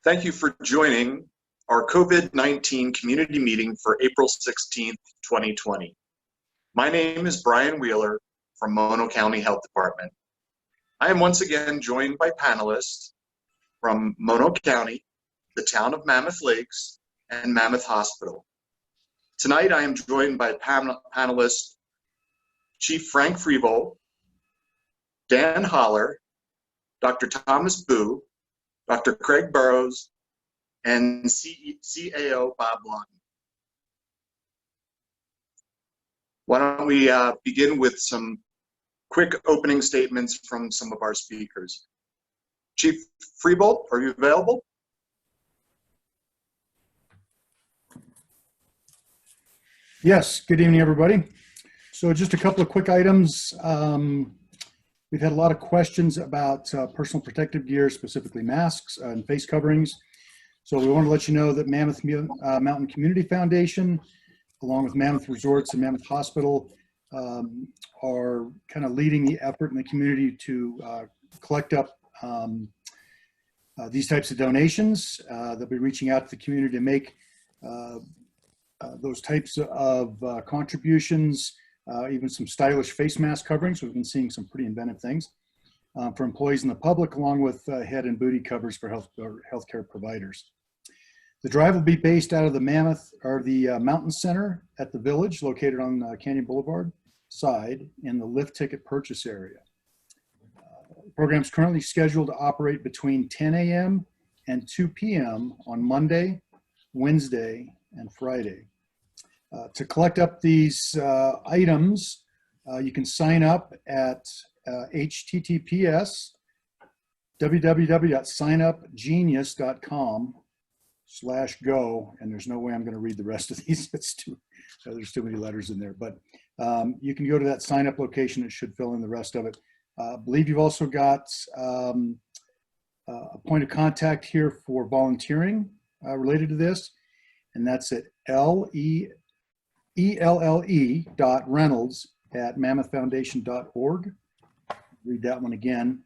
Thank you for joining our COVID-19 community meeting for April 16th, 2020. My name is Brian Wheeler from Mono County Health Department. I am once again joined by panelists from Mono County, the town of Mammoth Lakes, and Mammoth Hospital. Tonight I am joined by panelists Chief Frank Frevold, Dan Holler, Dr. Thomas Boo, Dr. Craig Burrows, and CAO Bob Lawton. Why don't we begin with some quick opening statements from some of our speakers. Chief Frevold, are you available? Yes, good evening, everybody. So just a couple of quick items. We've had a lot of questions about personal protective gear, specifically masks and face coverings. So we want to let you know that Mammoth Mountain Community Foundation, along with Mammoth Resorts and Mammoth Hospital, are kind of leading the effort in the community to collect up these types of donations. They'll be reaching out to the community to make those types of contributions, even some stylish face mask coverings. We've been seeing some pretty inventive things for employees in the public, along with head and booty covers for healthcare providers. The drive will be based out of the Mountain Center at the Village, located on Canyon Boulevard side in the lift ticket purchase area. The program is currently scheduled to operate between 10 a.m. and 2 p.m. on Monday, Wednesday, and Friday. To collect up these items, you can sign up at https://signupgenius.com/go, and there's no way I'm going to read the rest of these. There's too many letters in there, but you can go to that sign up location. It should fill in the rest of it. I believe you've also got a point of contact here for volunteering related to this, and that's at elle.reynolds@mammothfoundation.org. Read that one again,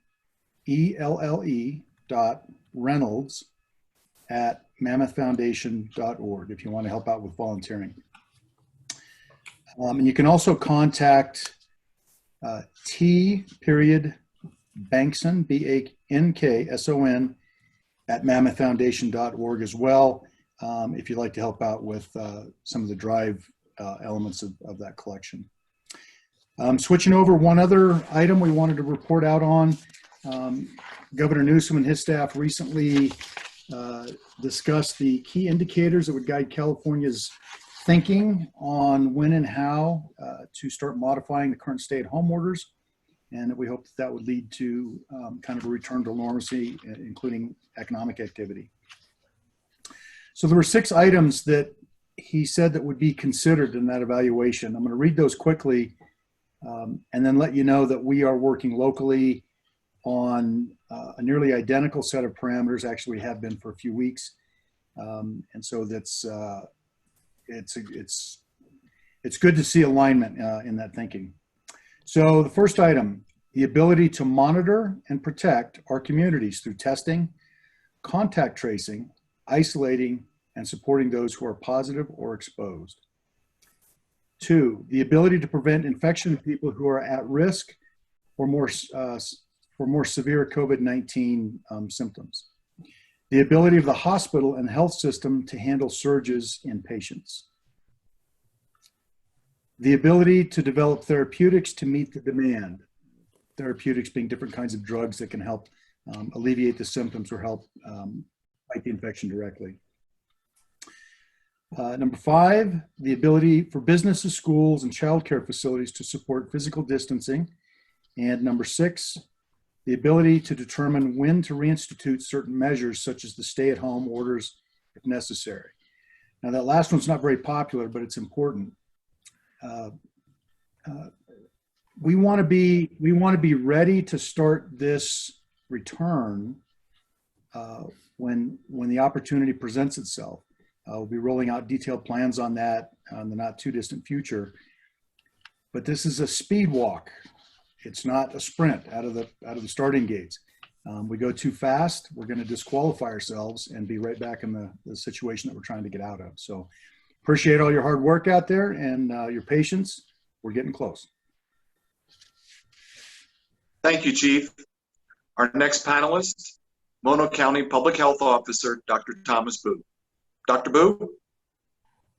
elle.reynolds@mammothfoundation.org if you want to help out with volunteering. And you can also contact T.Bankson, BANKSON, @mammothfoundation.org as well, if you'd like to help out with some of the drive elements of that collection. Switching over, one other item we wanted to report out on. Governor Newsom and his staff recently discussed the key indicators that would guide California's thinking on when and how to start modifying the current stay-at-home orders, and we hope that would lead to kind of a return to normalcy, including economic activity. So there were 6 items that he said that would be considered in that evaluation. I'm going to read those quickly and then let you know that we are working locally on a nearly identical set of parameters. Actually, we have been for a few weeks, and so that's it's good to see alignment in that thinking. So the first item, the ability to monitor and protect our communities through testing, contact tracing, isolating, and supporting those who are positive or exposed. 2, the ability to prevent infection in people who are at risk for more severe COVID-19 symptoms. The ability of the hospital and health system to handle surges in patients. The ability to develop therapeutics to meet the demand. Therapeutics being different kinds of drugs that can help alleviate the symptoms or help fight the infection directly. Number 5, the ability for businesses, schools, and childcare facilities to support physical distancing. And number 6, the ability to determine when to reinstitute certain measures, such as the stay-at-home orders if necessary. Now, that last one's not very popular, but it's important. We want to be ready to start this return when the opportunity presents itself. We'll be rolling out detailed plans on that in the not too distant future. But this is a speed walk. It's not a sprint out of the starting gates. We go too fast, we're going to disqualify ourselves and be right back in the situation that we're trying to get out of. So appreciate all your hard work out there and your patience. We're getting close. Thank you, Chief. Our next panelist, Mono County Public Health Officer, Dr. Thomas Boo. Dr. Boo?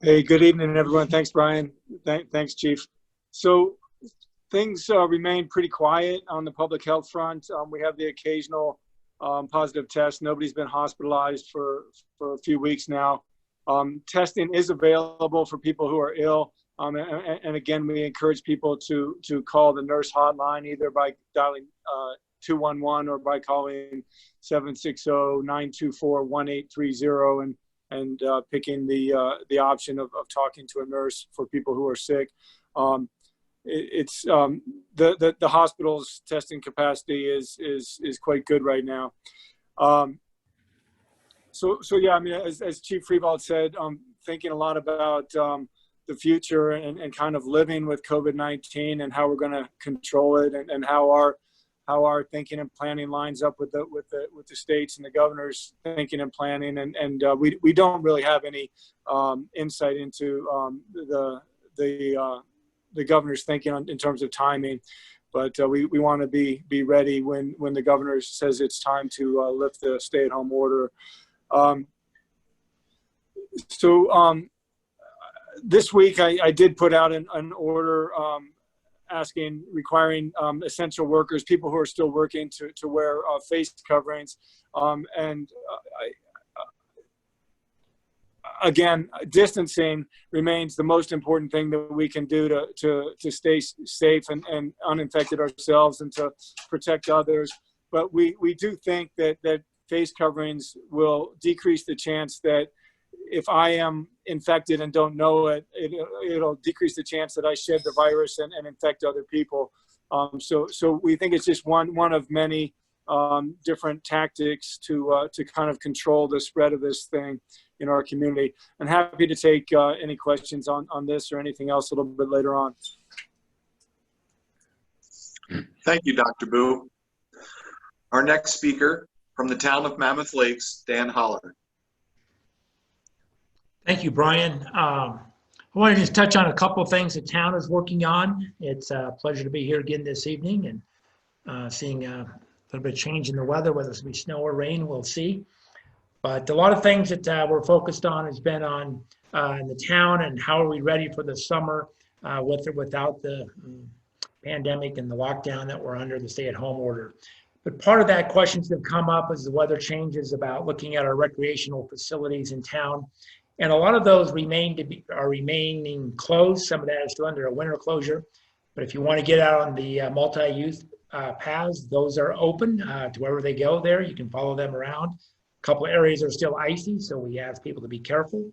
Hey, good evening, everyone. Thanks, Brian. Thanks, Chief. So things remain pretty quiet on the public health front. We have the occasional positive test. Nobody's been hospitalized for a few weeks now. Testing is available for people who are ill. And again, we encourage people to call the nurse hotline either by dialing 211 or by calling 760-924-1830 and picking the option of talking to a nurse for people who are sick. It's the hospital's testing capacity is quite good right now. So yeah, I mean, as Chief Freebald said, thinking a lot about the future and kind of living with COVID-19 and how we're going to control it and how our thinking and planning lines up with the states and the governor's thinking and planning, and we don't really have any insight into the governor's thinking in terms of timing, but we want to be ready when the governor says it's time to lift the stay-at-home order. This week I did put out an order requiring essential workers, people who are still working, to wear face coverings. Again, distancing remains the most important thing that we can do to stay safe and uninfected ourselves and to protect others. But we do think that face coverings will decrease the chance that if I am infected and don't know it, it'll decrease the chance that I shed the virus and infect other people. So we think it's just one of many different tactics to kind of control the spread of this thing in our community. I'm happy to take any questions on this or anything else a little bit later on. Thank you, Dr. Boo. Our next speaker from the town of Mammoth Lakes, Dan Holler. Thank you, Brian. I wanted to just touch on a couple of things the town is working on. It's a pleasure to be here again this evening and seeing a little bit of change in the weather, whether it's be snow or rain, we'll see. But a lot of things that we're focused on has been on in the town and how are we ready for the summer with or without the pandemic and the lockdown that we're under, the stay-at-home order. But part of that questions that come up as the weather changes about looking at our recreational facilities in town. And a lot of those are remaining closed. Some of that is still under a winter closure. But if you want to get out on the multi-use paths, those are open to wherever they go there. You can follow them around. A couple of areas are still icy, so we ask people to be careful.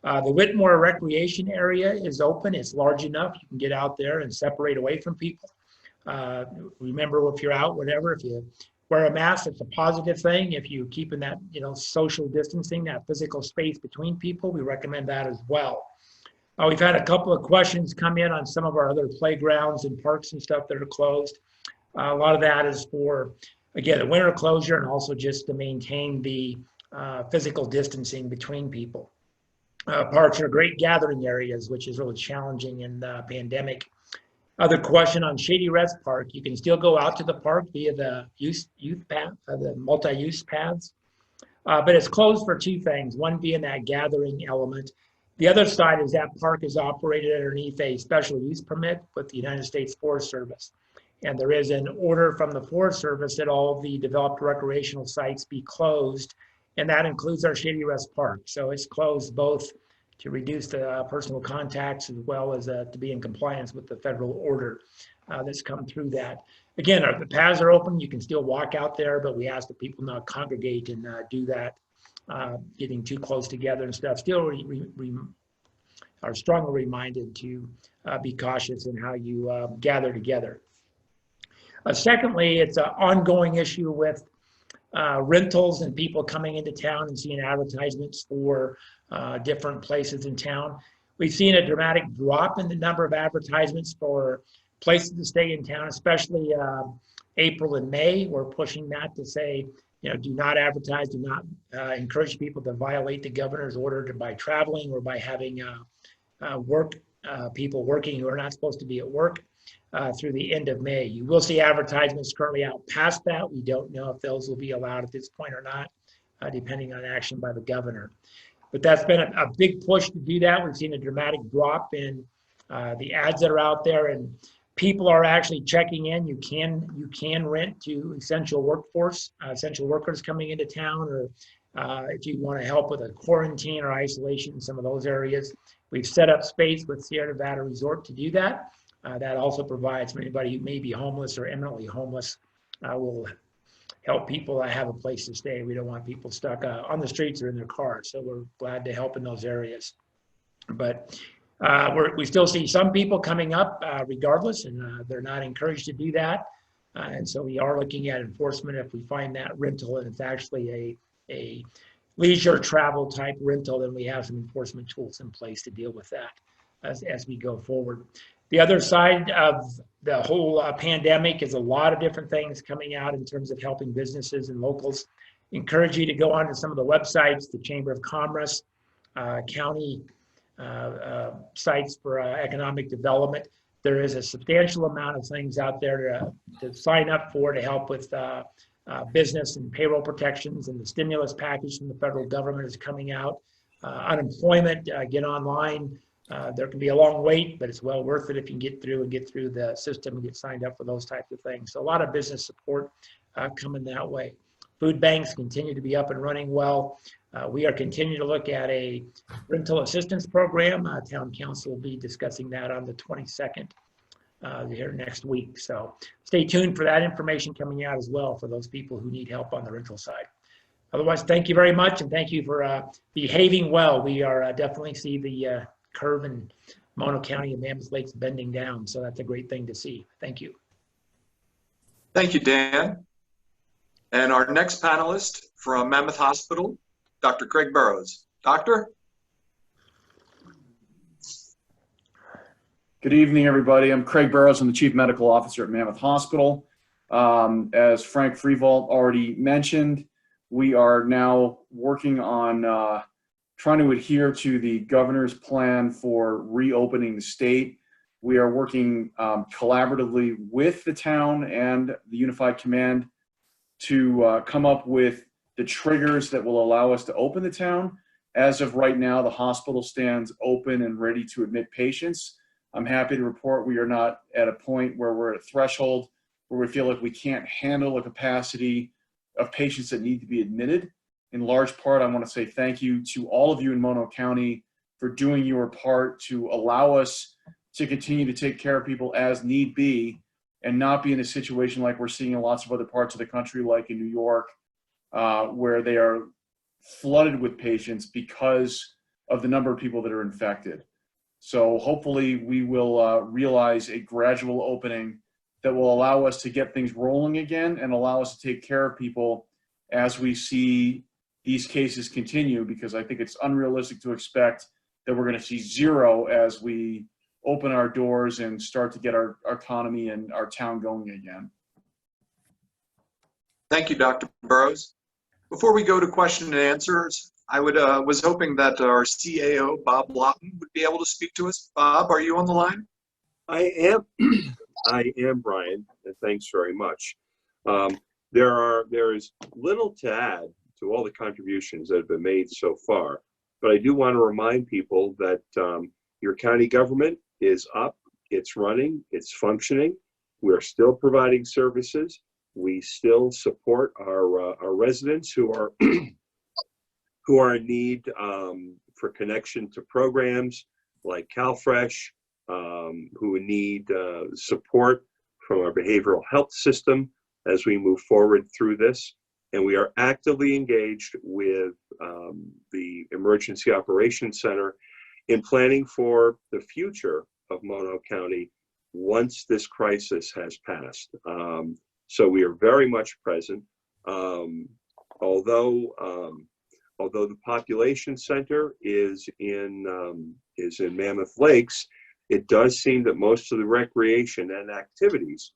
The Whitmore recreation area is open. It's large enough. You can get out there and separate away from people. Remember, if you're out, whatever, if you wear a mask, it's a positive thing. If you keep in that, social distancing, that physical space between people, we recommend that as well. We've had a couple of questions come in on some of our other playgrounds and parks and stuff that are closed. A lot of that is for, again, the winter closure and also just to maintain the physical distancing between people. Parks are great gathering areas, which is really challenging in the pandemic. Other question on Shady Rest Park, you can still go out to the park via the youth path, the multi-use paths, but it's closed for two things. One being that gathering element. The other side is that park is operated underneath a special use permit with the United States Forest Service. And there is an order from the Forest Service that all the developed recreational sites be closed, and that includes our Shady Rest Park. So it's closed both to reduce the personal contacts as well as to be in compliance with the federal order that's come through that. Again, the paths are open. You can still walk out there, but we ask that people not congregate and do that, getting too close together and stuff. Still are strongly reminded to be cautious in how you gather together. Secondly, it's an ongoing issue with rentals and people coming into town and seeing advertisements for different places in town. We've seen a dramatic drop in the number of advertisements for places to stay in town, especially April and May. We're pushing that to say, do not advertise, do not encourage people to violate the governor's order by traveling or by having people working who are not supposed to be at work through the end of May. You will see advertisements currently out past that. We don't know if those will be allowed at this point or not, depending on action by the governor. But that's been a big push to do that. We've seen a dramatic drop in the ads that are out there, and people are actually checking in. You can rent to essential workers coming into town, or if you want to help with a quarantine or isolation in some of those areas. We've set up space with Sierra Nevada Resort to do that. That also provides for anybody who may be homeless or imminently homeless. Will help people have a place to stay. We don't want people stuck on the streets or in their cars. So we're glad to help in those areas. But we still see some people coming up regardless, and they're not encouraged to do that. And so we are looking at enforcement if we find that rental and it's actually a leisure travel type rental, then we have some enforcement tools in place to deal with that as we go forward. The other side of the whole pandemic is a lot of different things coming out in terms of helping businesses and locals. Encourage you to go onto some of the websites, the Chamber of Commerce, county sites for economic development. There is a substantial amount of things out there to sign up for to help with business and payroll protections, and the stimulus package from the federal government is coming out. Unemployment, get online. There can be a long wait, but it's well worth it if you can get through the system and get signed up for those types of things. So a lot of business support coming that way. Food banks continue to be up and running well. We are continuing to look at a rental assistance program. Town council will be discussing that on the 22nd here next week. So stay tuned for that information coming out as well for those people who need help on the rental side. Otherwise, thank you very much, and thank you for behaving well. We are definitely see the curve in Mono County and Mammoth Lakes bending down. So that's a great thing to see. Thank you. Thank you, Dan. And our next panelist from Mammoth Hospital, Dr. Craig Burrows. Doctor? Good evening, everybody. I'm Craig Burrows. I'm the Chief Medical Officer at Mammoth Hospital. As Frank Freevault already mentioned, we are now working on trying to adhere to the governor's plan for reopening the state. We are working collaboratively with the town and the Unified Command to come up with the triggers that will allow us to open the town. As of right now, the hospital stands open and ready to admit patients. I'm happy to report we are not at a point where we're at a threshold where we feel like we can't handle a capacity of patients that need to be admitted. In large part, I want to say thank you to all of you in Mono County for doing your part to allow us to continue to take care of people as need be and not be in a situation like we're seeing in lots of other parts of the country, like in New York, where they are flooded with patients because of the number of people that are infected. So hopefully we will realize a gradual opening that will allow us to get things rolling again and allow us to take care of people as we see these cases continue, because I think it's unrealistic to expect that we're going to see zero as we open our doors and start to get our economy and our town going again. Thank you, Dr. Burrows. Before we go to question and answers, I was hoping that our CAO, Bob Lawton, would be able to speak to us. Bob, are you on the line? I am. I am, Brian, and thanks very much. There is little to add to all the contributions that have been made so far, but I do want to remind people that your county government is up, it's running, it's functioning. We're still providing services. We still support our residents who are who are in need for connection to programs like CalFresh, who need support from our behavioral health system as we move forward through this. And we are actively engaged with the Emergency Operations Center in planning for the future of Mono County once this crisis has passed. So we are very much present. Although the population center is in Mammoth Lakes, it does seem that most of the recreation and activities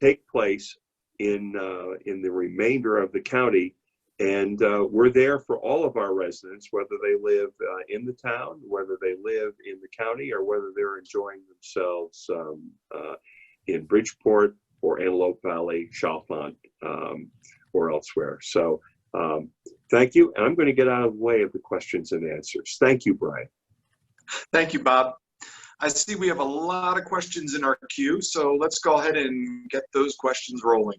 take place in the remainder of the county. And we're there for all of our residents, whether they live in the town, whether they live in the county, or whether they're enjoying themselves in Bridgeport or Antelope Valley, Chalfont, or elsewhere. So thank you. And I'm going to get out of the way of the questions and answers. Thank you, Brian. Thank you, Bob. I see we have a lot of questions in our queue, so let's go ahead and get those questions rolling.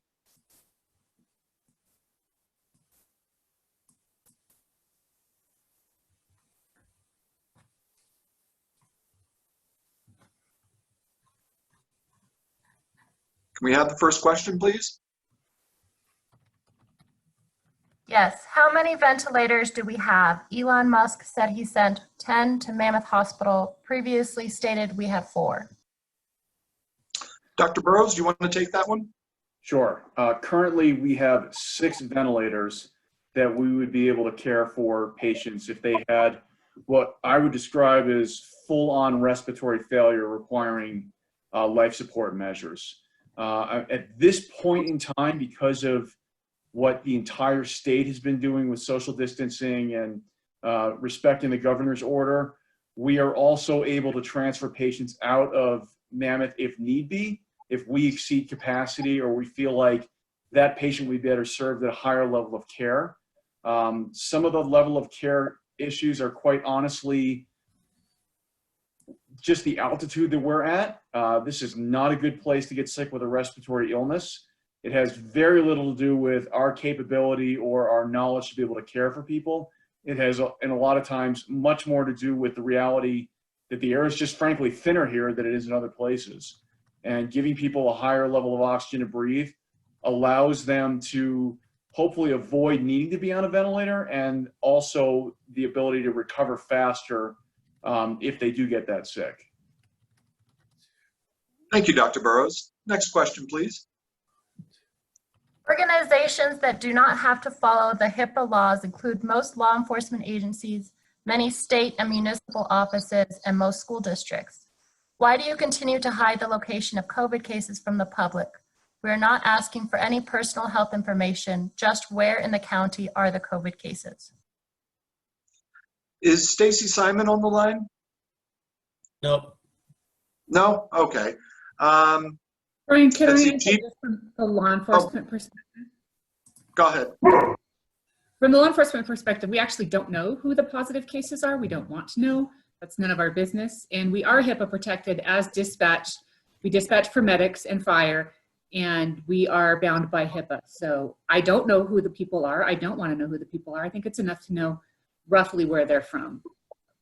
Can we have the first question, please? Yes. How many ventilators do we have? Elon Musk said he sent 10 to Mammoth Hospital. Previously stated we have 4. Dr. Burrows, do you want to take that one? Sure. Currently, we have 6 ventilators that we would be able to care for patients if they had what I would describe as full-on respiratory failure requiring life support measures. At this point in time, because of what the entire state has been doing with social distancing and respecting the governor's order, we are also able to transfer patients out of Mammoth if need be, if we exceed capacity or we feel like that patient would be better served at a higher level of care. Some of the level of care issues are quite honestly just the altitude that we're at. This is not a good place to get sick with a respiratory illness. It has very little to do with our capability or our knowledge to be able to care for people. It has, and a lot of times, much more to do with the reality that the air is just frankly thinner here than it is in other places. And giving people a higher level of oxygen to breathe allows them to hopefully avoid needing to be on a ventilator, and also the ability to recover faster if they do get that sick. Thank you, Dr. Burrows. Next question, please. Organizations that do not have to follow the HIPAA laws include most law enforcement agencies, many state and municipal offices, and most school districts. Why do you continue to hide the location of COVID cases from the public? We are not asking for any personal health information, just where in the county are the COVID cases. Is Stacy Simon on the line? Nope. No? Okay. Brian, can I Betsy, answer this from the law enforcement perspective? Go ahead. From the law enforcement perspective, we actually don't know who the positive cases are. We don't want to know. That's none of our business. And we are HIPAA protected as dispatch. We dispatch for medics and fire, and we are bound by HIPAA. So I don't know who the people are. I don't want to know who the people are. I think it's enough to know roughly where they're from.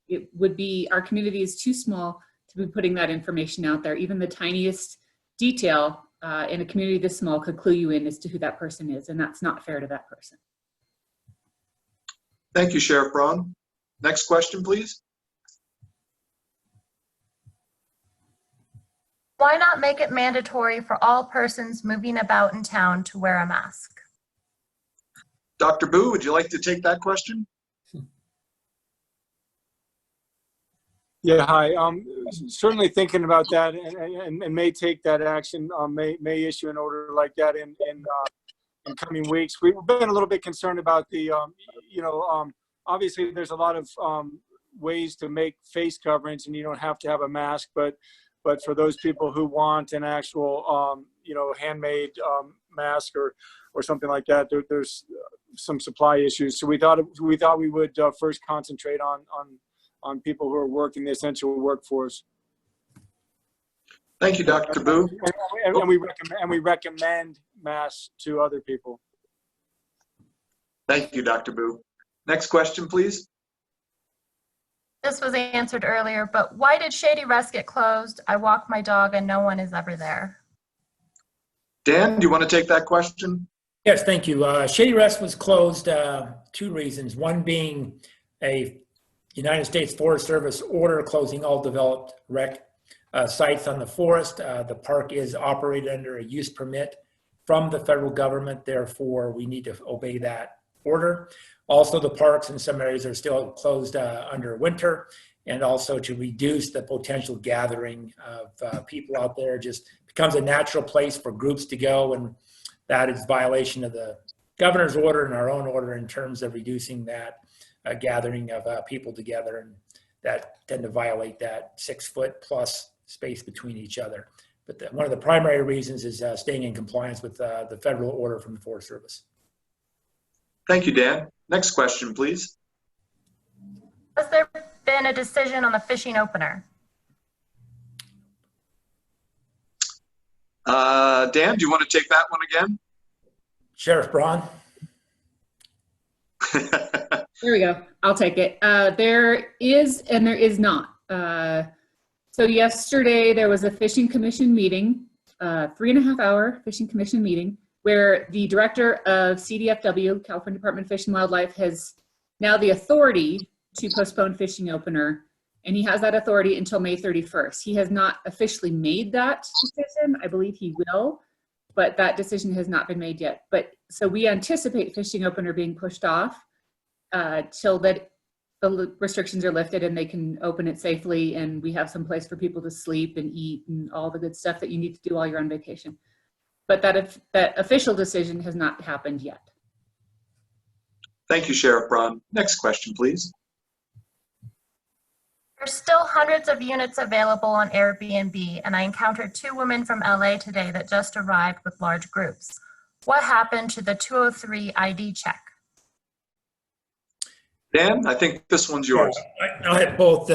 It would be, our community is too small to be putting that information out there. Even the tiniest detail in a community this small could clue you in as to who that person is, and that's not fair to that person. Thank you, Sheriff Braun. Next question, please. Why not make it mandatory for all persons moving about in town to wear a mask? Dr. Boo, would you like to take that question? Yeah, hi. Certainly thinking about that, and may take that action. May issue an order like that in coming weeks. We've been a little bit concerned about the, obviously there's a lot of ways to make face coverings, and you don't have to have a mask, but for those people who want an actual, handmade mask or something like that, there's some supply issues. So we thought we would first concentrate on people who are working the essential workforce. Thank you, Dr. Boo. And we recommend masks to other people. Thank you, Dr. Boo. Next question, please. This was answered earlier, but why did Shady Rest get closed? I walk my dog and no one is ever there. Dan, do you want to take that question? Yes, thank you. Shady Rest was closed, 2 reasons. One being a United States Forest Service order closing all developed rec sites on the forest. The park is operated under a use permit from the federal government. Therefore, we need to obey that order. Also, the parks in some areas are still closed under winter, and also to reduce the potential gathering of people out there. Just becomes a natural place for groups to go and that is violation of the governor's order and our own order in terms of reducing that gathering of people together, and that tend to violate that 6 foot plus space between each other. But one of the primary reasons is staying in compliance with the federal order from the Forest Service. Thank you, Dan. Next question, please. Has there been a decision on the fishing opener? Dan, do you want to take that one again? Sheriff Braun. There we go. I'll take it. There is and there is not. So yesterday there was a fishing commission meeting, 3.5 hour fishing commission meeting, where the director of CDFW, California Department of Fish and Wildlife, has now the authority to postpone fishing opener. And he has that authority until May 31st. He has not officially made that decision. I believe he will, but that decision has not been made yet. But so we anticipate fishing opener being pushed off till that the restrictions are lifted and they can open it safely, and we have some place for people to sleep and eat and all the good stuff that you need to do while you're on vacation. But that official decision has not happened yet. Thank you, Sheriff Braun. Next question, please. There's still hundreds of units available on Airbnb, and I encountered 2 women from LA today that just arrived with large groups. What happened to the 203 ID check? Dan, I think this one's yours. I'll hit both.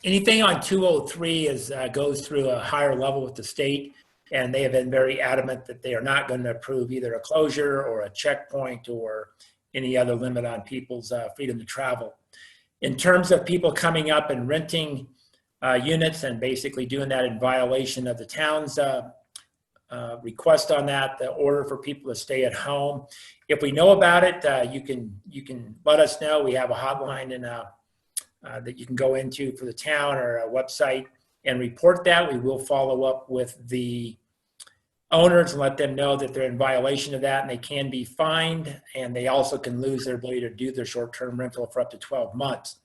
Anything on 203 goes through a higher level with the state, and they have been very adamant that they are not going to approve either a closure or a checkpoint or any other limit on people's freedom to travel. In terms of people coming up and renting units and basically doing that in violation of the town's request on that, the order for people to stay at home. If we know about it, you can let us know. We have a hotline that you can go into for the town or a website and report that. We will follow up with the owners and let them know that they're in violation of that, and they can be fined, and they also can lose their ability to do their short-term rental for up to 12 months.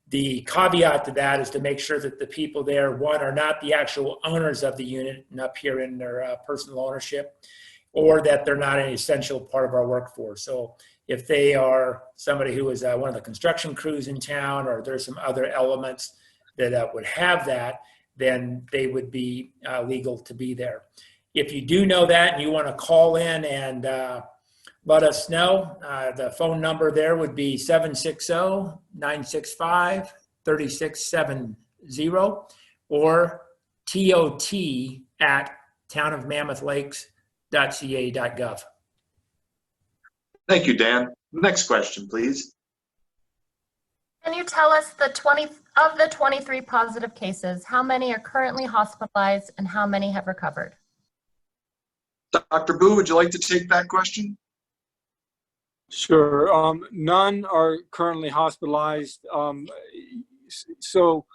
The caveat to that is to make sure that the people there, one, are not the actual owners of the unit and up here in their personal ownership, or that they're not an essential part of our workforce. So if they are somebody who is one of the construction crews in town, or there's some other elements that would have that, then they would be legal to be there. If you do know that and you want to call in and let us know, the phone number there would be 760-965-3670 or tot@townofmammoth.ca.gov. Thank you, Dan. Next question, please. Can you tell us of the 23 positive cases, how many are currently hospitalized and how many have recovered? Dr. Boo, would you like to take that question? Sure. None are currently hospitalized. So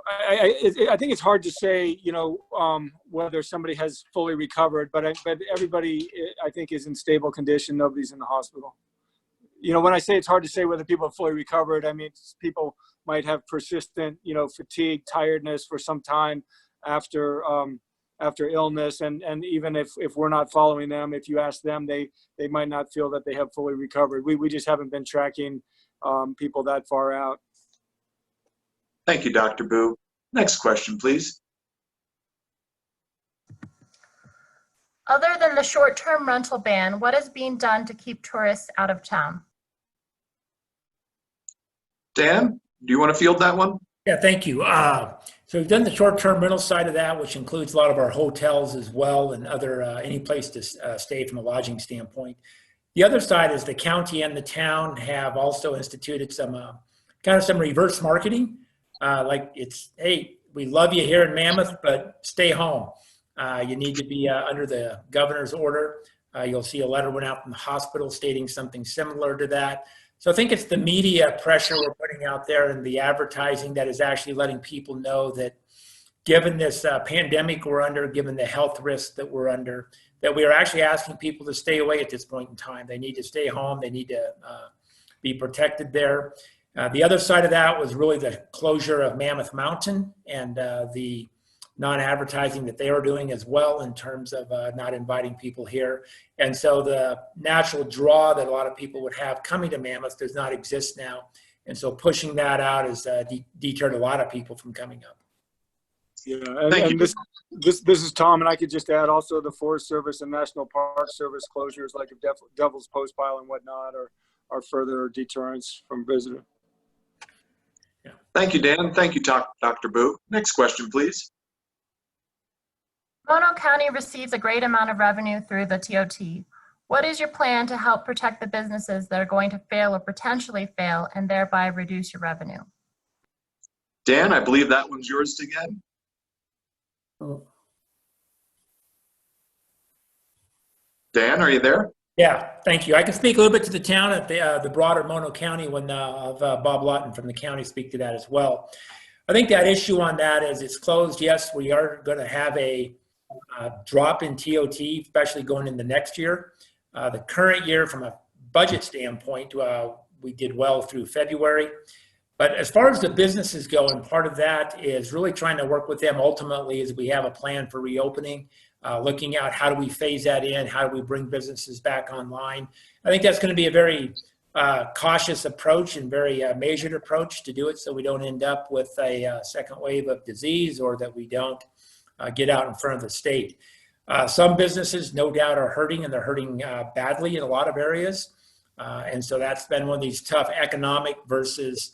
I think it's hard to say, whether somebody has fully recovered, but everybody, I think, is in stable condition. Nobody's in the hospital. When I say it's hard to say whether people have fully recovered, I mean, people might have persistent, fatigue, tiredness for some time after illness, and even if we're not following them, if you ask them, they might not feel that they have fully recovered. We just haven't been tracking people that far out. Thank you, Dr. Boo. Next question, please. Other than the short-term rental ban, what is being done to keep tourists out of town? Dan, do you want to field that one? Yeah, thank you. So we've done the short-term rental side of that, which includes a lot of our hotels as well, and other any place to stay from a lodging standpoint. The other side is the county and the town have also instituted some some reverse marketing. Like it's, hey, we love you here in Mammoth, but stay home. You need to be under the governor's order. You'll see a letter went out from the hospital stating something similar to that. So I think it's the media pressure we're putting out there and the advertising that is actually letting people know that given this pandemic we're under, given the health risks that we're under, that we are actually asking people to stay away at this point in time. They need to stay home. They need to be protected there. The other side of that was really the closure of Mammoth Mountain and the non-advertising that they are doing as well in terms of not inviting people here. And so the natural draw that a lot of people would have coming to Mammoth does not exist now. And so pushing that out has deterred a lot of people from coming up. Yeah, Thank and you. this is Tom, and I could just add also the Forest Service and National Park Service closures like a Devil's Postpile and whatnot are further deterrents from visitor. Thank you, Dan. Thank you, Dr. Boo. Next question, please. Mono County receives a great amount of revenue through the TOT. What is your plan to help protect the businesses that are going to fail or potentially fail and thereby reduce your revenue? Dan, I believe that one's yours again. Dan, are you there? Yeah, thank you. I can speak a little bit to the town at the broader Mono County when of Bob Lawton from the county speak to that as well. I think that issue on that is it's closed. Yes, we are going to have a drop in TOT, especially going into next year. The current year, from a budget standpoint, we did well through February. But as far as the businesses go, and part of that is really trying to work with them ultimately as we have a plan for reopening, looking at how do we phase that in, how do we bring businesses back online. I think that's going to be a very cautious approach and very measured approach to do it so we don't end up with a second wave of disease or that we don't get out in front of the state. Some businesses, no doubt, are hurting, and they're hurting badly in a lot of areas. And so that's been one of these tough economic versus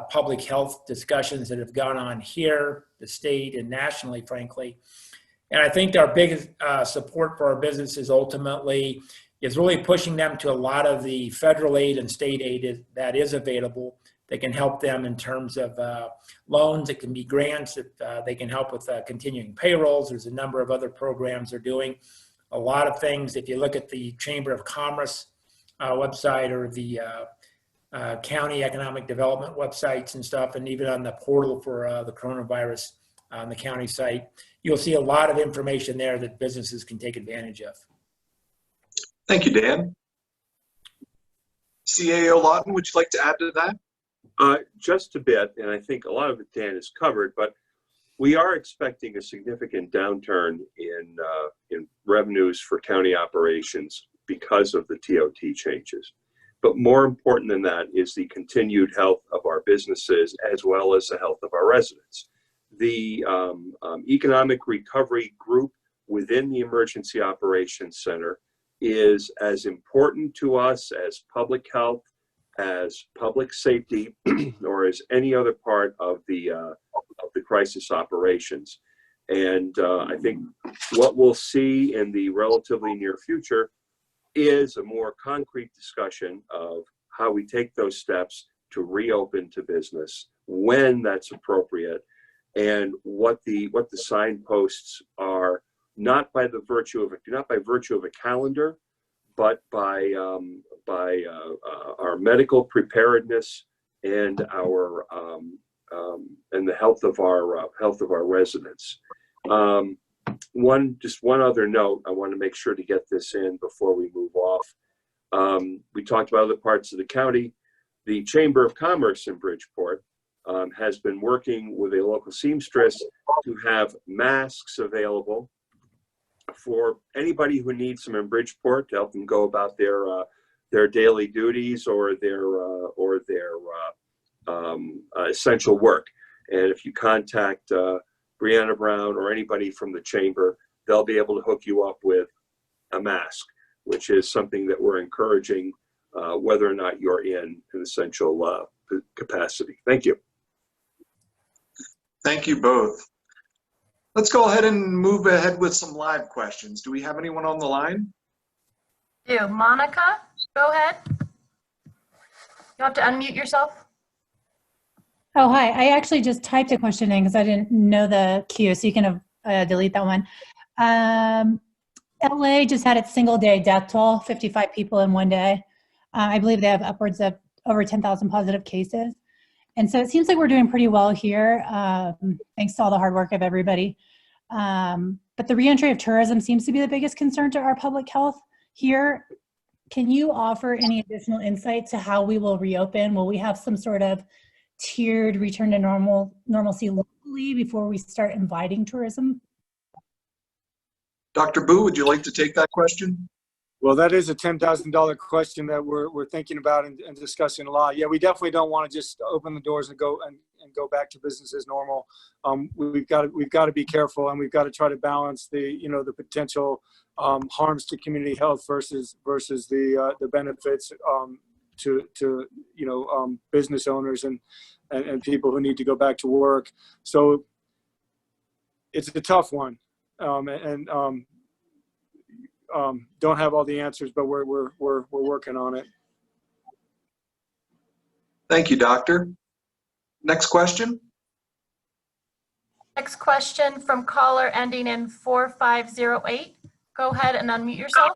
public health discussions that have gone on here, the state, and nationally, frankly. And I think our biggest support for our businesses ultimately is really pushing them to a lot of the federal aid and state aid that is available that can help them in terms of loans. It can be grants that they can help with continuing payrolls. There's a number of other programs they're doing. A lot of things, if you look at the Chamber of Commerce website or the county economic development websites and stuff, and even on the portal for the coronavirus on the county site, you'll see a lot of information there that businesses can take advantage of. Thank you, Dan. CAO Lawton, would you like to add to that? Just a bit, and I think a lot of it Dan has covered, but we are expecting a significant downturn in revenues for county operations because of the TOT changes. But more important than that is the continued health of our businesses as well as the health of our residents. The Economic Recovery Group within the Emergency Operations Center is as important to us as public health, as public safety, or as any other part of the crisis operations. And I think what we'll see in the relatively near future is a more concrete discussion of how we take those steps to reopen to business when that's appropriate, and what the signposts are, not by virtue of a calendar, but by our medical preparedness and our and the health of our residents. One other note, I want to make sure to get this in before we move off. We talked about other parts of the county. The Chamber of Commerce in Bridgeport has been working with a local seamstress to have masks available for anybody who needs them in Bridgeport to help them go about their daily duties or their essential work. And if you contact Brianna Brown or anybody from the chamber, they'll be able to hook you up with a mask, which is something that we're encouraging, whether or not you're in an essential capacity. Thank you. Thank you both. Let's go ahead and move ahead with some live questions. Do we have anyone on the line? Monica, go ahead. You have to unmute yourself. Oh, hi. I actually just typed a question in because I didn't know the queue, so you can delete that one. LA just had its single day death toll, 55 people in one day. I believe they have upwards of over 10,000 positive cases. And so it seems like we're doing pretty well here, thanks to all the hard work of everybody. But the reentry of tourism seems to be the biggest concern to our public health here. Can you offer any additional insight to how we will reopen? Will we have some sort of tiered return to normalcy locally before we start inviting tourism? Dr. Boo, would you like to take that question? Well, that is a $10,000 question that we're thinking about and discussing a lot. Yeah, we definitely don't want to just open the doors and go back to business as normal. We've got to be careful, and we've got to try to balance the potential harms to community health versus the benefits to business owners and people who need to go back to work. So it's a tough one, don't have all the answers, but we're working on it. Thank you, Doctor. Next question. Next question from caller ending in 4508. Go ahead and unmute yourself.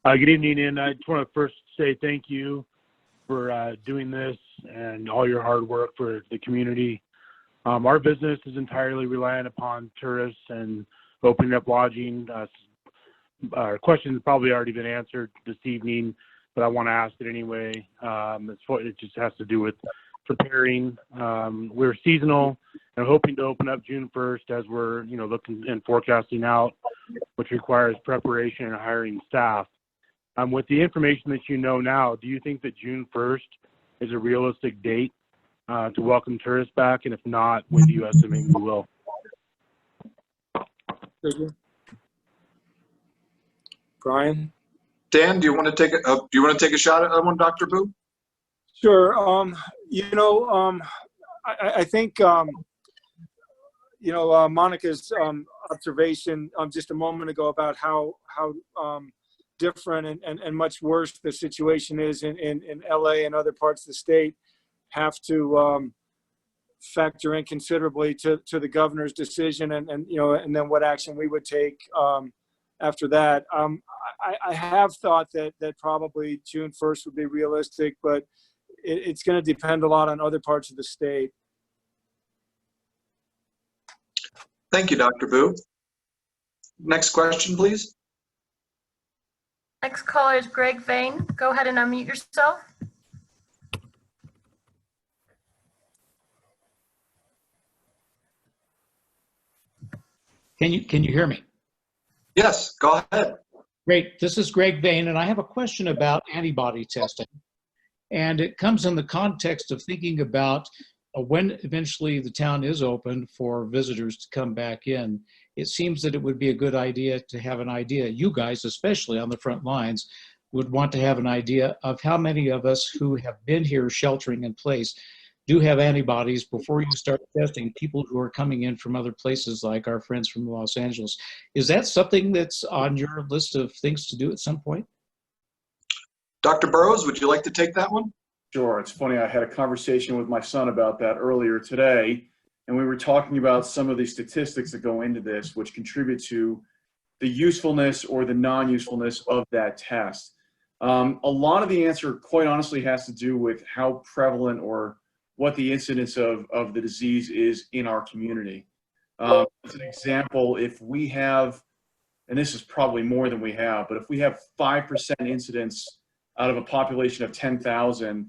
Good evening, and I just want to first say thank you for doing this and all your hard work for the community. Our business is entirely reliant upon tourists and opening up lodging. Our question has probably already been answered this evening, but I want to ask it anyway. It just has to do with preparing. We're seasonal and hoping to open up June 1st as we're looking and forecasting out, which requires preparation and hiring staff. With the information that you know now, do you think that June 1st is a realistic date to welcome tourists back? And if not, when do you estimate we will? Brian? Dan, do you want to take a shot at that one, Dr. Boo? Sure. I think Monica's observation just a moment ago about how different and much worse the situation is in LA and other parts of the state have to factor in considerably to the governor's decision and then what action we would take after that. I have thought that probably June 1st would be realistic, but it's going to depend a lot on other parts of the state. Thank you, Dr. Boo. Next question, please. Next caller is Greg Vane. Go ahead and unmute yourself. Can you hear me? Yes, go ahead. Great. This is Greg Vane, and I have a question about antibody testing. And it comes in the context of thinking about when eventually the town is open for visitors to come back in. It seems that it would be a good idea to have an idea, you guys, especially on the front lines, would want to have an idea of how many of us who have been here sheltering in place do have antibodies before you start testing people who are coming in from other places like our friends from Los Angeles. Is that something that's on your list of things to do at some point? Dr. Burrows, would you like to take that one? Sure. It's funny, I had a conversation with my son about that earlier today, and we were talking about some of the statistics that go into this, which contribute to the usefulness or the non-usefulness of that test. A lot of the answer, quite honestly, has to do with how prevalent or what the incidence of the disease is in our community. As an example, if we have, and this is probably more than we have, but if we have 5% incidence out of a population of 10,000,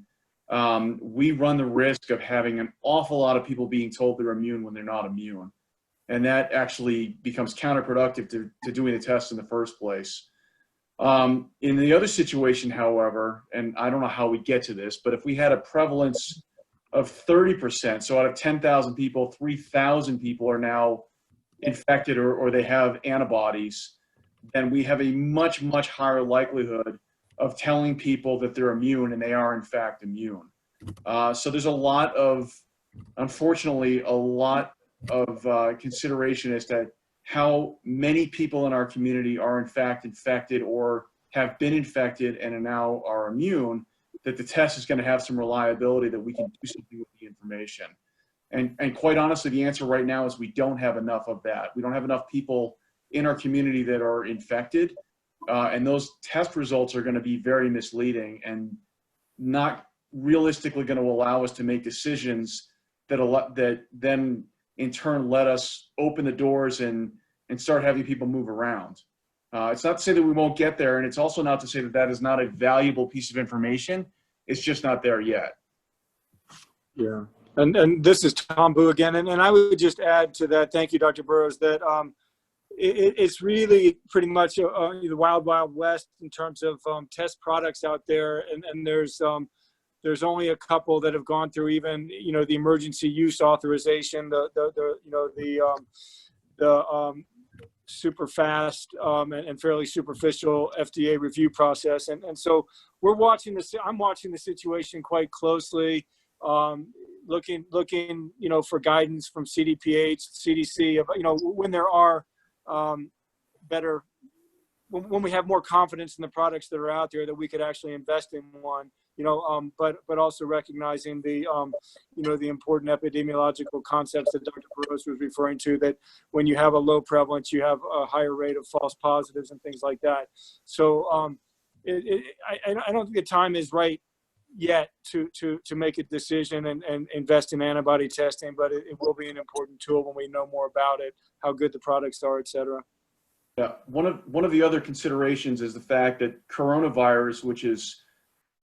we run the risk of having an awful lot of people being told they're immune when they're not immune. And that actually becomes counterproductive to doing the test in the first place. In the other situation, however, and I don't know how we get to this, but if we had a prevalence of 30%, so out of 10,000 people, 3,000 people are now infected or they have antibodies, then we have a much, much higher likelihood of telling people that they're immune and they are in fact immune. So there's unfortunately, a lot of consideration as to how many people in our community are in fact infected or have been infected and now are immune, that the test is going to have some reliability that we can do something with the information. And quite honestly, the answer right now is we don't have enough of that. We don't have enough people in our community that are infected. And those test results are going to be very misleading and not realistically going to allow us to make decisions that then in turn let us open the doors and start having people move around. It's not to say that we won't get there, and it's also not to say that that is not a valuable piece of information. It's just not there yet. Yeah. And this is Tom Boo again. And I would just add to that, thank you, Dr. Burrows, that it's really pretty much the wild, wild west in terms of test products out there. And there's only a couple that have gone through even, the emergency use authorization, the super fast and fairly superficial FDA review process. And so we're watching this. I'm watching the situation quite closely, looking, for guidance from CDPH, CDC, when there are better, when we have more confidence in the products that are out there that we could actually invest in one, but also recognizing the, the important epidemiological concepts that Dr. Burrows was referring to, that when you have a low prevalence, you have a higher rate of false positives and things like that. So I don't think the time is right yet to make a decision and invest in antibody testing, but it will be an important tool when we know more about it, how good the products are, et cetera. Yeah, one of the other considerations is the fact that coronavirus, which is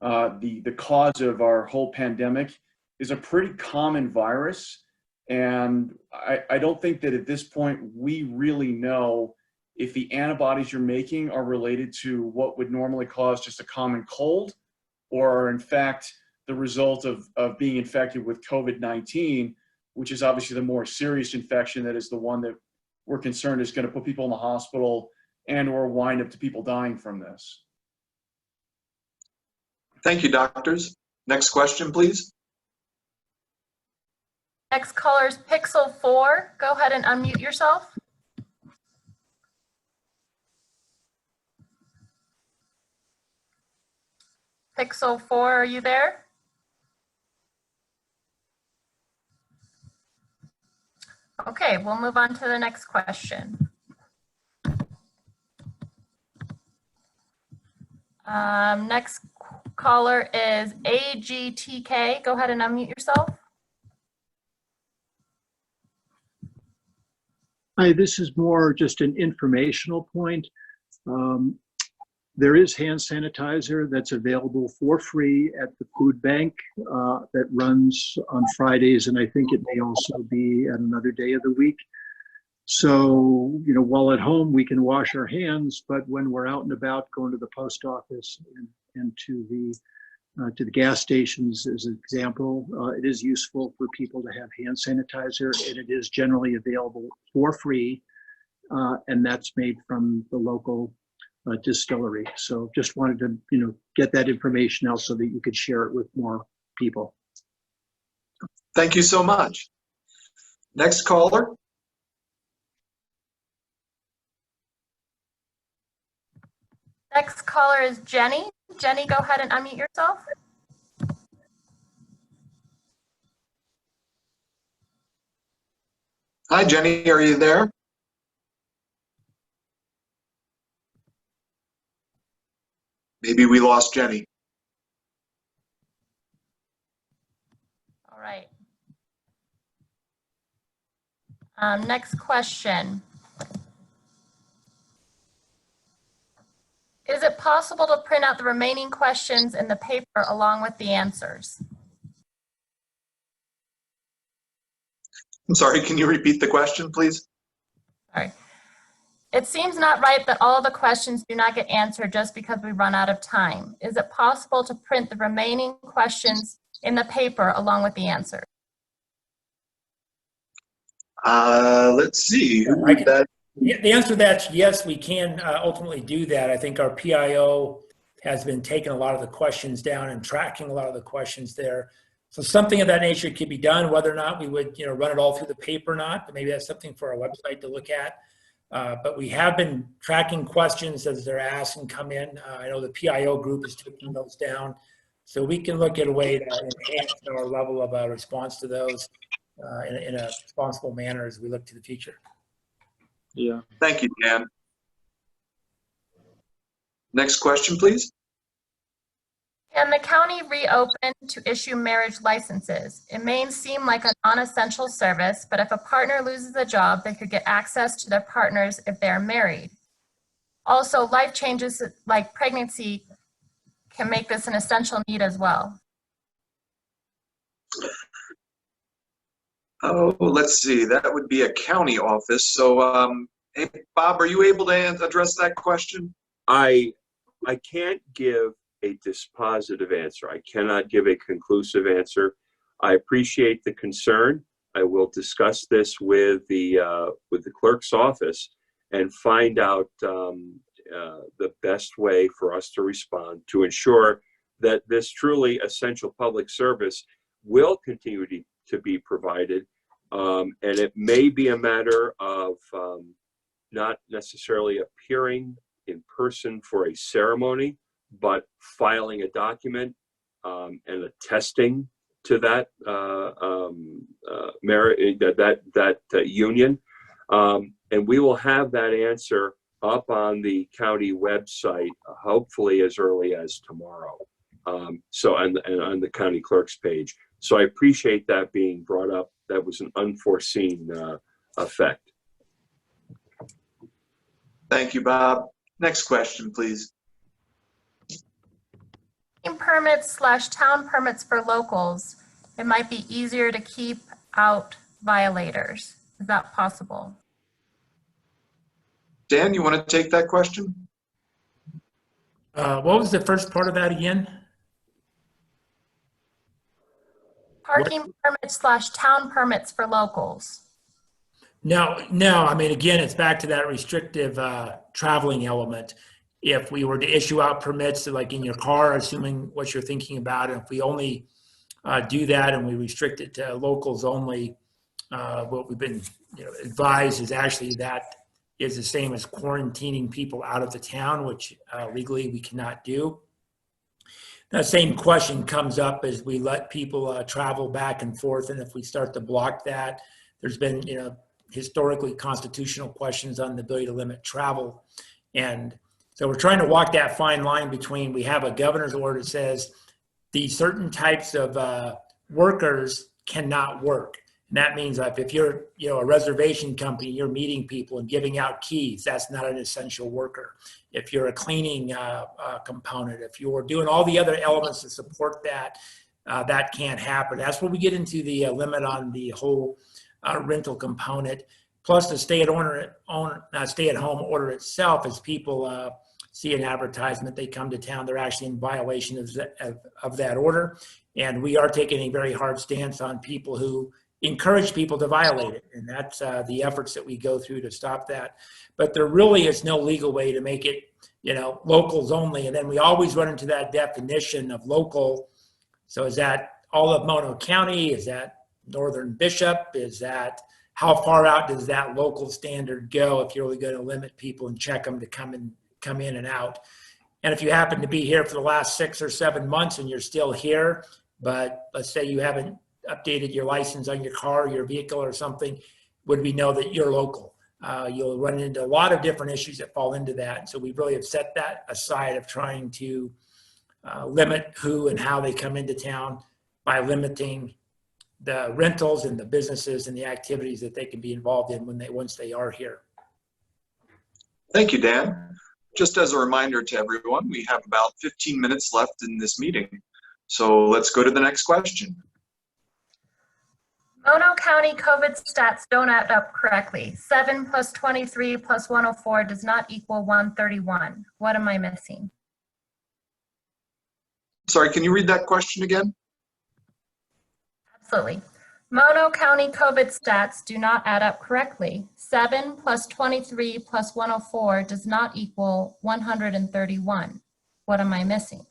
the cause of our whole pandemic, is a pretty common virus. And I don't think that at this point we really know if the antibodies you're making are related to what would normally cause just a common cold, or are in fact the result of being infected with COVID-19, which is obviously the more serious infection, that is the one that we're concerned is going to put people in the hospital and or wind up to people dying from this. Thank you, doctors. Next question, please. Next caller is Pixel 4. Go ahead and unmute yourself. Pixel 4, are you there? Okay, we'll move on to the next question. Next caller is AGTK. Go ahead and unmute yourself. Hi, this is more just an informational point. There is hand sanitizer that's available for free at the food bank that runs on Fridays, and I think it may also be at another day of the week. So, while at home we can wash our hands, but when we're out and about going to the post office and to the gas stations, as an example, it is useful for people to have hand sanitizer, and it is generally available for free, and that's made from the local distillery. So just wanted to, get that information out so that you could share it with more people. Thank you so much. Next caller. Next caller is Jenny. Jenny, go ahead and unmute yourself. Hi, Jenny, are you there? Maybe we lost Jenny. All right. Next question. Is it possible to print out the remaining questions in the paper along with the answers? I'm sorry, can you repeat the question, please? Sorry. It seems not right that all the questions do not get answered just because we run out of time. Is it possible to print the remaining questions in the paper along with the answer? Let's see. The answer to that is yes, we can ultimately do that. I think our PIO has been taking a lot of the questions down and tracking a lot of the questions there. So something of that nature could be done. Whether or not we would run it all through the paper or not, but maybe that's something for our website to look at. But we have been tracking questions as they're asked and come in. I know the PIO group is taking those down. So we can look at a way to enhance our level of response to those in a responsible manner as we look to the future. Yeah. Thank you, Dan. Next question, please. Can the county reopen to issue marriage licenses? It may seem like a non-essential service, but if a partner loses a job, they could get access to their partners if they're married. Also, life changes like pregnancy can make this an essential need as well. Oh, let's see. That would be a county office. So, hey, Bob, are you able to address that question? I can't give a dispositive answer. I cannot give a conclusive answer. I appreciate the concern. I will discuss this with the clerk's office and find out the best way for us to respond to ensure that this truly essential public service will continue to be provided. And it may be a matter of not necessarily appearing in person for a ceremony, but filing a document and attesting to that union. And we will have that answer up on the county website, hopefully as early as tomorrow. So and on the county clerk's page. So I appreciate that being brought up. That was an unforeseen effect. Thank you, Bob. Next question, please. Permits/town permits for locals. It might be easier to keep out violators. Is that possible? Dan, you want to take that question? What was the first part of that again? Parking permits/town permits for locals. No. I mean, again, it's back to that restrictive traveling element. If we were to issue out permits, like in your car, assuming what you're thinking about, and if we only do that and we restrict it to locals only, what we've been advised is actually that is the same as quarantining people out of the town, which legally we cannot do. That same question comes up as we let people travel back and forth, and if we start to block that, there's been historically constitutional questions on the ability to limit travel. And so we're trying to walk that fine line between, we have a governor's order that says these certain types of workers cannot work. And that means like if you're a reservation company, you're meeting people and giving out keys, that's not an essential worker. If you're a cleaning component, if you're doing all the other elements to support that, that can't happen. That's where we get into the limit on the whole rental component. Plus the stay-at-home order itself, as people see an advertisement, they come to town, they're actually in violation of that order. And we are taking a very hard stance on people who encourage people to violate it. And that's the efforts that we go through to stop that. But there really is no legal way to make it, locals only. And then we always run into that definition of local. So is that all of Mono County? Is that Northern Bishop? Is that, how far out does that local standard go if you're really going to limit people and check them to come in and out? And if you happen to be here for the last 6 or 7 months and you're still here, but let's say you haven't updated your license on your car, your vehicle or something, would we know that you're local? You'll run into a lot of different issues that fall into that. So we really have set that aside of trying to limit who and how they come into town by limiting the rentals and the businesses and the activities that they can be involved in once they are here. Thank you, Dan. Just as a reminder to everyone, we have about 15 minutes left in this meeting. So let's go to the next question. Mono County COVID stats don't add up correctly. 7 plus 23 plus 104 does not equal 131. What am I missing? Sorry, can you read that question again? Absolutely. Mono County COVID stats do not add up correctly. 7 plus 23 plus 104 does not equal 131. What am I missing?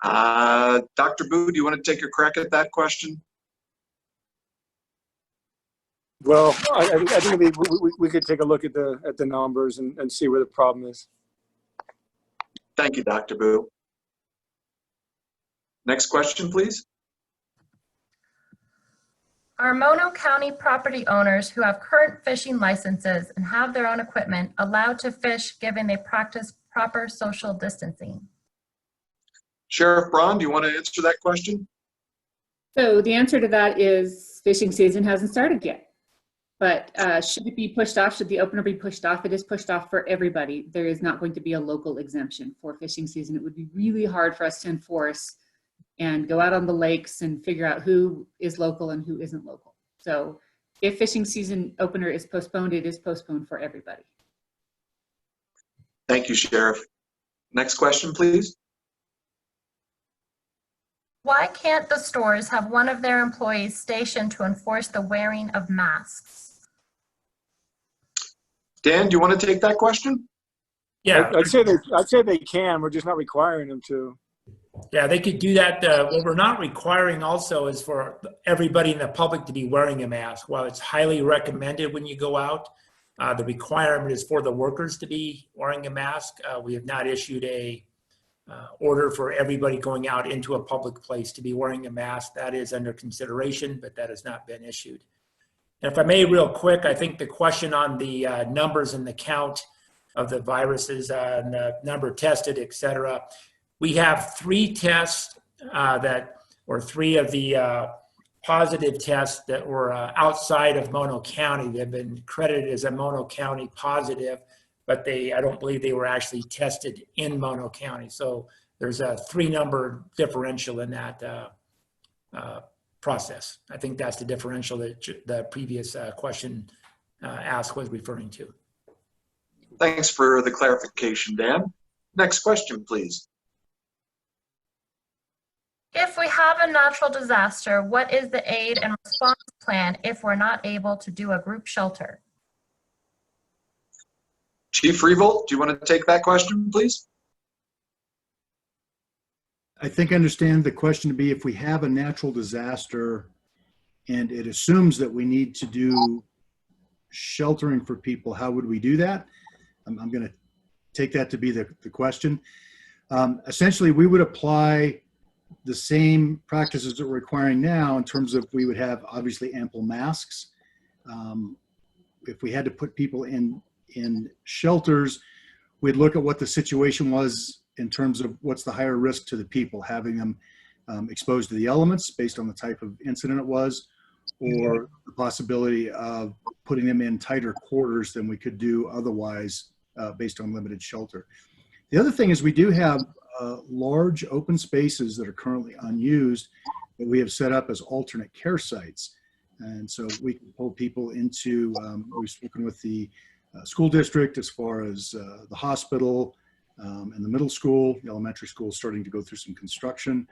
Dr. Boo, do you want to take a crack at that question? Well, I think we could take a look at the numbers and see where the problem is. Thank you, Dr. Boo. Next question, please. Are Mono County property owners who have current fishing licenses and have their own equipment allowed to fish given they practice proper social distancing? Sheriff Braun, do you want to answer that question? So the answer to that is fishing season hasn't started yet. But should it be pushed off? Should the opener be pushed off? It is pushed off for everybody. There is not going to be a local exemption for fishing season. It would be really hard for us to enforce and go out on the lakes and figure out who is local and who isn't local. So if fishing season opener is postponed, it is postponed for everybody. Thank you, Sheriff. Next question, please. Why can't the stores have one of their employees stationed to enforce the wearing of masks? Dan, do you want to take that question? Yeah, I'd say they can. We're just not requiring them to. yeah, they could do that. What we're not requiring also is for everybody in the public to be wearing a mask. While it's highly recommended when you go out, the requirement is for the workers to be wearing a mask. We have not issued a order for everybody going out into a public place to be wearing a mask. That is under consideration, but that has not been issued. And if I may, real quick, I think the question on the numbers and the count of the viruses and the number tested, et cetera. We have 3 tests or 3 of the positive tests that were outside of Mono County. They've been credited as a Mono County positive, but I don't believe they were actually tested in Mono County. So there's a 3-number differential in that process. I think that's the differential that the previous question asked was referring to. Thanks for the clarification, Dan. Next question, please. If we have a natural disaster, what is the aid and response plan if we're not able to do a group shelter? Chief Revolt, do you want to take that question, please? I think I understand the question to be, if we have a natural disaster and it assumes that we need to do sheltering for people, how would we do that? I'm going to take that to be the question. Essentially, we would apply the same practices that we're requiring now in terms of, we would have obviously ample masks. If we had to put people in shelters, we'd look at what the situation was in terms of what's the higher risk to the people, having them exposed to the elements based on the type of incident it was, or the possibility of putting them in tighter quarters than we could do otherwise based on limited shelter. The other thing is, we do have large open spaces that are currently unused that we have set up as alternate care sites. And so we can pull people into, we've spoken with the school district as far as the hospital and the middle school. The elementary school is starting to go through some construction.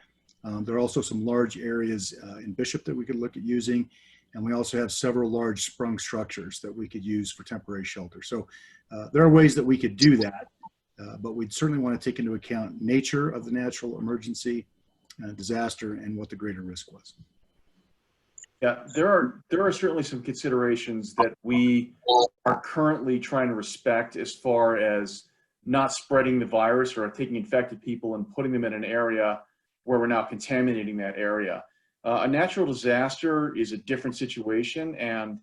There are also some large areas in Bishop that we could look at using. And we also have several large sprung structures that we could use for temporary shelter. So there are ways that we could do that, but we'd certainly want to take into account nature of the natural emergency, disaster, and what the greater risk was. Yeah, there are certainly some considerations that we are currently trying to respect as far as not spreading the virus or taking infected people and putting them in an area where we're now contaminating that area. A natural disaster is a different situation, and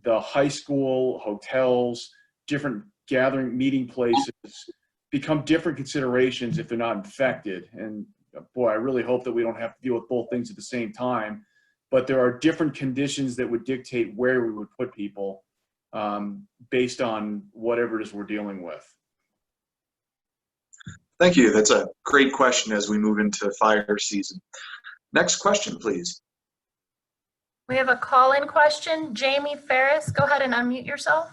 the high school, hotels, different gathering meeting places become different considerations if they're not infected. And boy, I really hope that we don't have to deal with both things at the same time. But there are different conditions that would dictate where we would put people based on whatever it is we're dealing with. Thank you. That's a great question as we move into fire season. Next question, please. We have a call-in question. Jamie Ferris, go ahead and unmute yourself.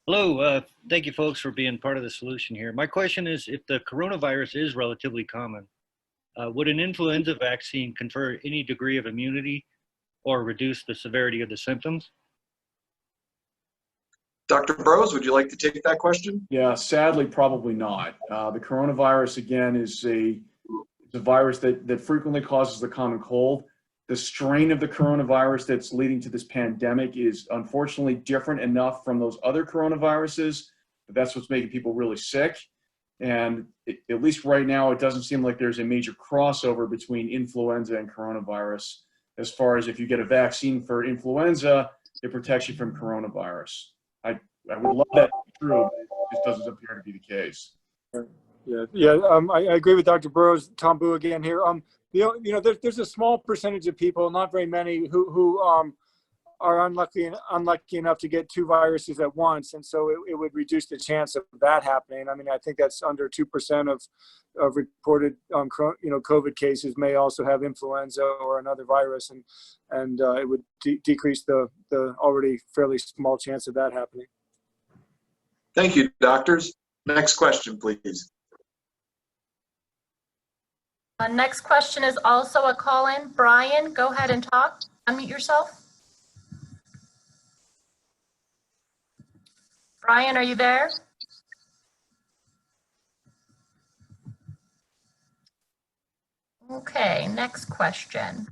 Hello, thank you folks for being part of the solution here. My question is, if the coronavirus is relatively common, would an influenza vaccine confer any degree of immunity or reduce the severity of the symptoms? Dr. Burrows, would you like to take that question? Yeah, sadly, probably not. The coronavirus, again, is a virus that frequently causes the common cold. The strain of the coronavirus that's leading to this pandemic is unfortunately different enough from those other coronaviruses, but that's what's making people really sick. And at least right now, it doesn't seem like there's a major crossover between influenza and coronavirus. As far as if you get a vaccine for influenza, it protects you from coronavirus. I would love that to be true, but it just doesn't appear to be the case. I agree with Dr. Burrows. Tom Boo again here. There's a small percentage of people, not very many, who are unlucky enough to get two viruses at once, and so it would reduce the chance of that happening. I mean, I think that's under 2% of reported COVID cases may also have influenza or another virus, and it would decrease the already fairly small chance of that happening. Thank you, doctors. Next question, please. Next question is also a call-in. Brian, go ahead and talk. Unmute yourself. Brian, are you there? Okay, next question.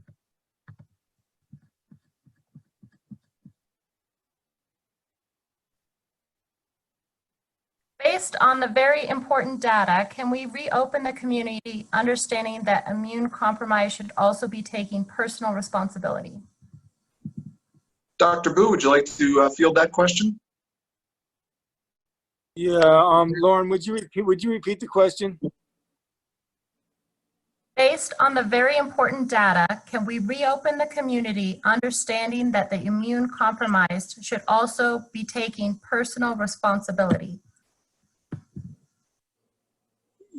Based on the very important data, can we reopen the community, understanding that immune compromise should also be taking personal responsibility? Dr. Boo, would you like to field that question? Yeah, Lauren, would you repeat the question? Based on the very important data, can we reopen the community, understanding that the immune compromised should also be taking personal responsibility?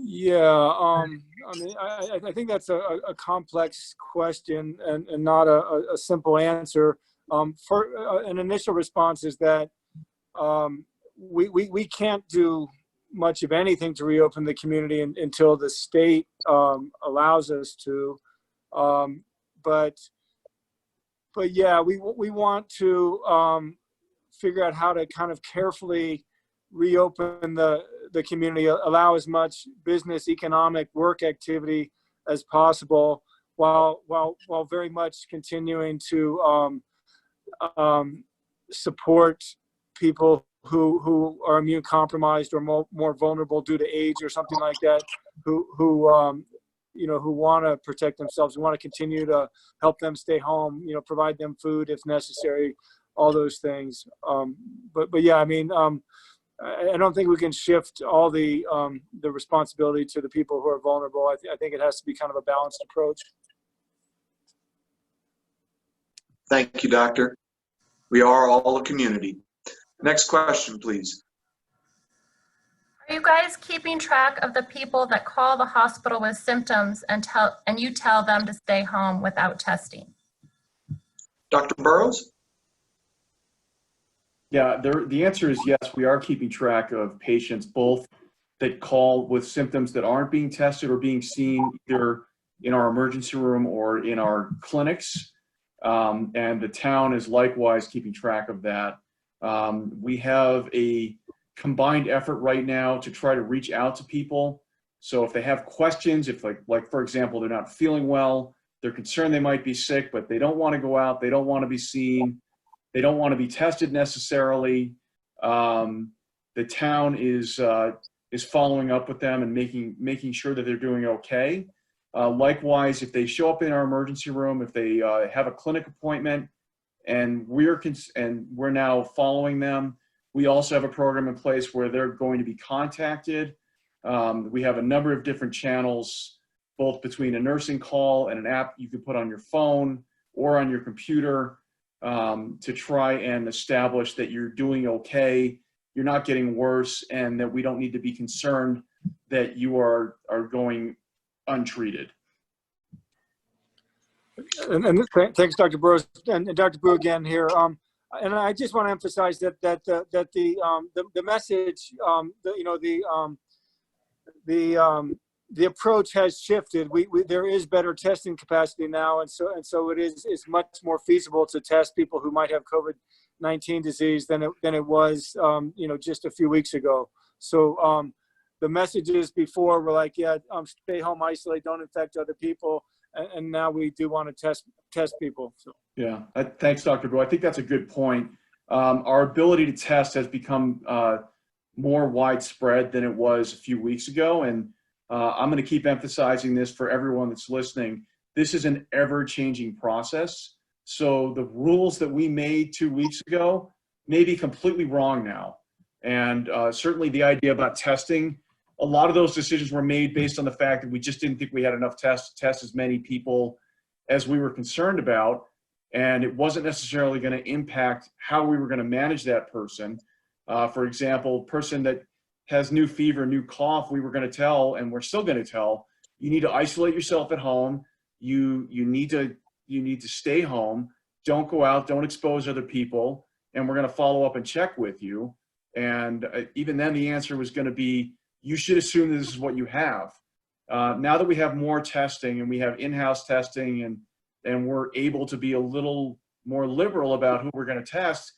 Yeah, I mean, I think that's a complex question and not a simple answer. For an initial response is that we can't do much of anything to reopen the community until the state allows us to. But yeah, we want to figure out how to kind of carefully reopen the community, allow as much business, economic, work activity as possible, while very much continuing to support people who are immune compromised or more vulnerable due to age or something like that, who want to protect themselves. We want to continue to help them stay home, provide them food if necessary, all those things. But yeah, I mean, I don't think we can shift all the responsibility to the people who are vulnerable. I think it has to be kind of a balanced approach. Thank you, doctor. We are all a community. Next question, please. Are you guys keeping track of the people that call the hospital with symptoms and you tell them to stay home without testing? Dr. Burrows? Yeah, the answer is yes, we are keeping track of patients, both that call with symptoms that aren't being tested or being seen either in our emergency room or in our clinics. And the town is likewise keeping track of that. We have a combined effort right now to try to reach out to people. So if they have questions, if like for example, they're not feeling well, they're concerned they might be sick, but they don't want to go out, they don't want to be seen, they don't want to be tested necessarily. The town is following up with them and making sure that they're doing okay. Likewise, if they show up in our emergency room, if they have a clinic appointment, and we're now following them, we also have a program in place where they're going to be contacted. We have a number of different channels, both between a nursing call and an app you can put on your phone or on your computer, to try and establish that you're doing okay, you're not getting worse, and that we don't need to be concerned that you are going untreated. And thanks, Dr. Burrows, and Dr. Boo again here. And I just want to emphasize that the message, the approach has shifted. There is better testing capacity now, and so it's much more feasible to test people who might have COVID-19 disease than it was just a few weeks ago. So the messages before were like, yeah, stay home, isolate, don't infect other people, and now we do want to test people. So. Yeah, thanks, Dr. Boo. I think that's a good point. Our ability to test has become more widespread than it was a few weeks ago, and I'm going to keep emphasizing this for everyone that's listening. This is an ever-changing process. So the rules that we made 2 weeks ago may be completely wrong now. And certainly the idea about testing, a lot of those decisions were made based on the fact that we just didn't think we had enough tests to test as many people as we were concerned about. and it wasn't necessarily going to impact how we were going to manage that person. For example, person that has new fever, new cough, we were going to tell, and we're still going to tell, you need to isolate yourself at home. You need to stay home. Don't go out. Don't expose other people. And we're going to follow up and check with you. And even then, the answer was going to be, you should assume this is what you have. Now that we have more testing and we have in-house testing and we're able to be a little more liberal about who we're going to test,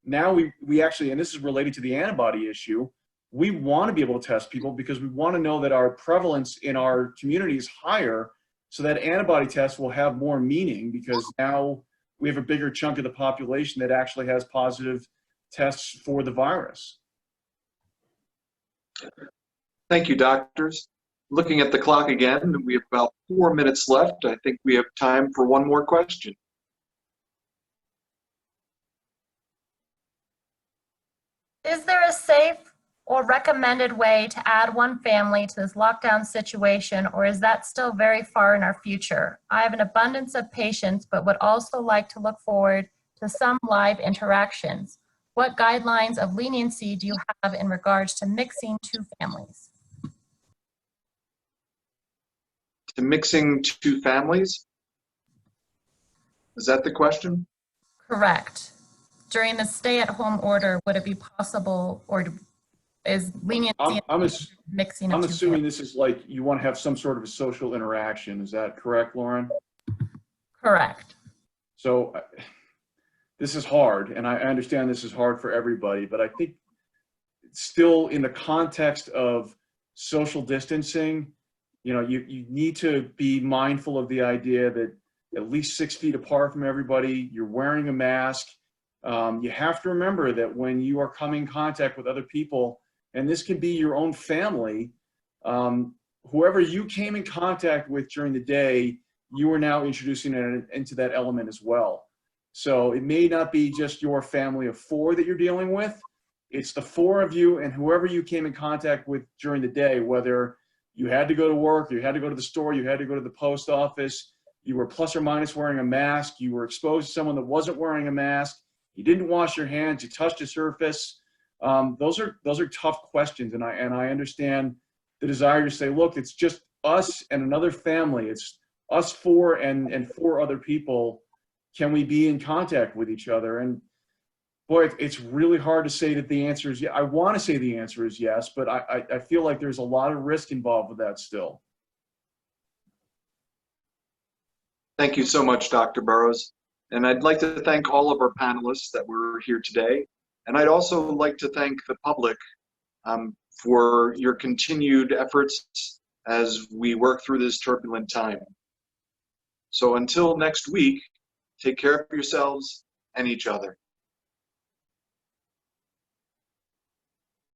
now we actually, and this is related to the antibody issue, we want to be able to test people because we want to know that our prevalence in our community is higher, so that antibody test will have more meaning, because now we have a bigger chunk of the population that actually has positive tests for the virus. Thank you, doctors. Looking at the clock again, we have about 4 minutes left. I think we have time for one more question. Is there a safe or recommended way to add one family to this lockdown situation, or is that still very far in our future? I have an abundance of patients, but would also like to look forward to some live interactions. What guidelines of leniency do you have in regards to mixing two families? To mixing two families? Is that the question? Correct. During the stay-at-home order, would it be possible, or is leniency mixing? I'm assuming this is like you want to have some sort of a social interaction. Is that correct, Lauren? Correct. So this is hard, and I understand this is hard for everybody, but I think still in the context of social distancing, you know, you need to be mindful of the idea that at least 6 feet apart from everybody, you're wearing a mask. You have to remember that when you are coming in contact with other people, and this can be your own family, whoever you came in contact with during the day, you are now introducing it into that element as well. So it may not be just your family of 4 that you're dealing with. It's the 4 of you and whoever you came in contact with during the day, whether you had to go to work, you had to go to the store, you had to go to the post office, you were plus or minus wearing a mask, you were exposed to someone that wasn't wearing a mask, you didn't wash your hands, you touched a surface. Those are tough questions, and I understand the desire to say, look, it's just us and another family. It's us 4 and 4 other people. Can we be in contact with each other? And boy, it's really hard to say that the answer is yes. I want to say the answer is yes, but I feel like there's a lot of risk involved with that still. Thank you so much, Dr. Burrows. And I'd like to thank all of our panelists that were here today. And I'd also like to thank the public for your continued efforts as we work through this turbulent time. So until next week, take care of yourselves and each other.